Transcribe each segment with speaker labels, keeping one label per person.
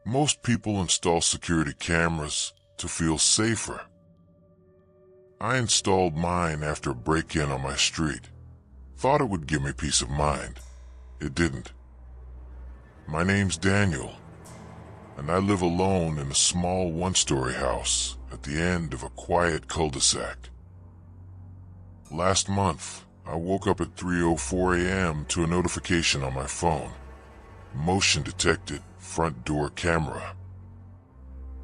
Speaker 1: Most people install security cameras to feel safer. I installed mine after a break-in on my street. Thought it would give me peace of mind. It didn't. My name's Daniel, and I live alone in a small one-story house at the end of a quiet cul-de-sac. Last month, I woke up at 3:04 a.m. to a notification on my phone. Motion detected, front door camera.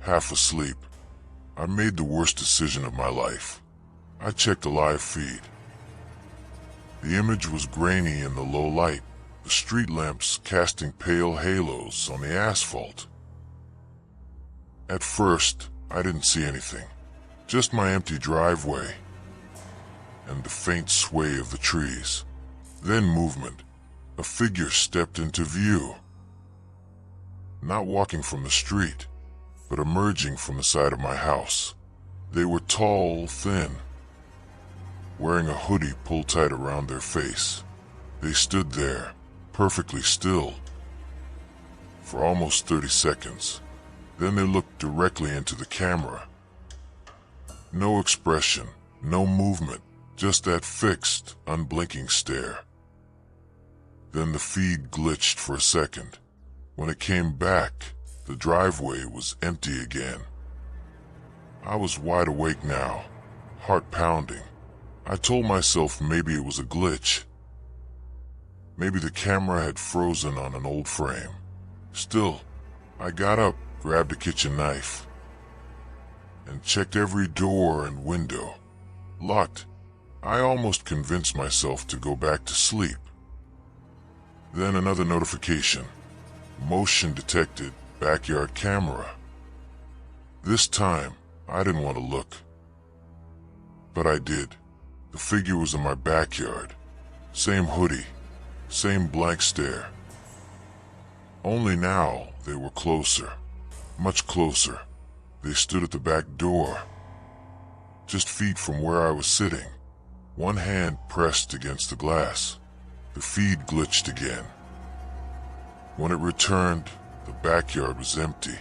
Speaker 1: Half asleep, I made the worst decision of my life. I checked the live feed. The image was grainy in the low light, the street lamps casting pale halos on the asphalt. At first, I didn't see anything, just my empty driveway and the faint sway of the trees. Then movement. A figure stepped into view. Not walking from the street, but emerging from the side of my house. They were tall, thin, wearing a hoodie pulled tight around their face. They stood there, perfectly still, for almost 30 seconds. Then they looked directly into the camera. No expression, no movement, just that fixed, unblinking stare. Then the feed glitched for a second. When it came back, the driveway was empty again. I was wide awake now, heart pounding. I told myself maybe it was a glitch. Maybe the camera had frozen on an old frame. Still, I got up, grabbed a kitchen knife, and checked every door and window. Locked. I almost convinced myself to go back to sleep. Then another notification. Motion detected, backyard camera. This time, I didn't want to look. But I did. The figure was in my backyard. Same hoodie, same blank stare. Only now they were closer, much closer. They stood at the back door, just feet from where I was sitting. One hand pressed against the glass. The feed glitched again. When it returned, the backyard was empty.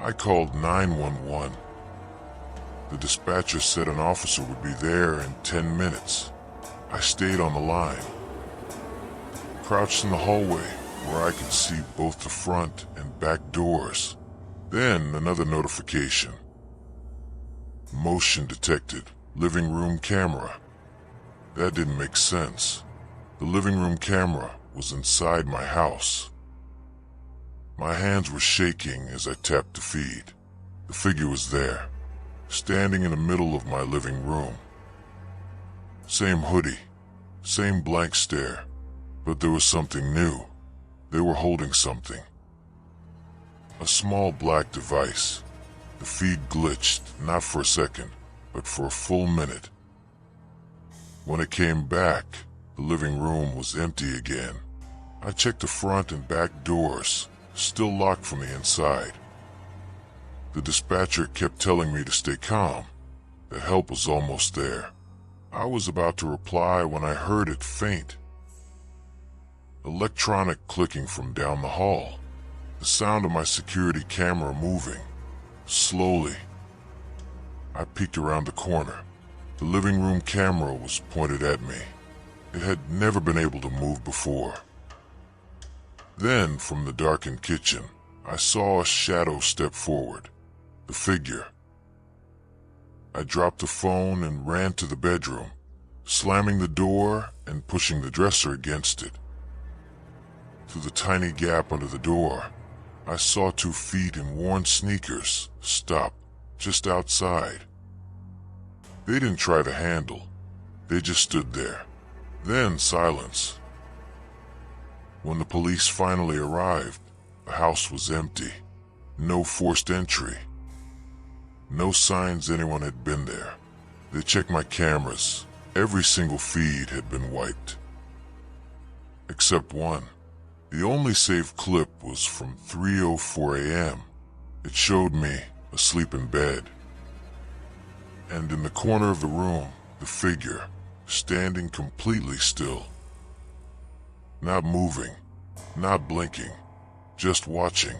Speaker 1: I called 911. The dispatcher said an officer would be there in 10 minutes. I stayed on the line, crouched in the hallway where I could see both the front and back doors. Then another notification. Motion detected, living room camera. That didn't make sense. The living room camera was inside my house. My hands were shaking as I tapped the feed. The figure was there, standing in the middle of my living room. Same hoodie, same blank stare, but there was something new. They were holding something. A small black device. The feed glitched, not for a second, but for a full minute. When it came back, the living room was empty again. I checked the front and back doors, still locked from the inside. The dispatcher kept telling me to stay calm, that help was almost there. I was about to reply when I heard it faint. Electronic clicking from down the hall. The sound of my security camera moving. Slowly. I peeked around the corner. The living room camera was pointed at me. It had never been able to move before. Then, from the darkened kitchen, I saw a shadow step forward. The figure. I dropped the phone and ran to the bedroom, slamming the door and pushing the dresser against it. Through the tiny gap under the door, I saw 2 feet in worn sneakers stop just outside. They didn't try the handle. They just stood there. Then silence. When the police finally arrived, the house was empty. No forced entry. No signs anyone had been there. They checked my cameras. Every single feed had been wiped. Except one. The only saved clip was from 3:04 a.m. It showed me asleep in bed. And in the corner of the room, the figure, standing completely still. Not moving, not blinking, just watching.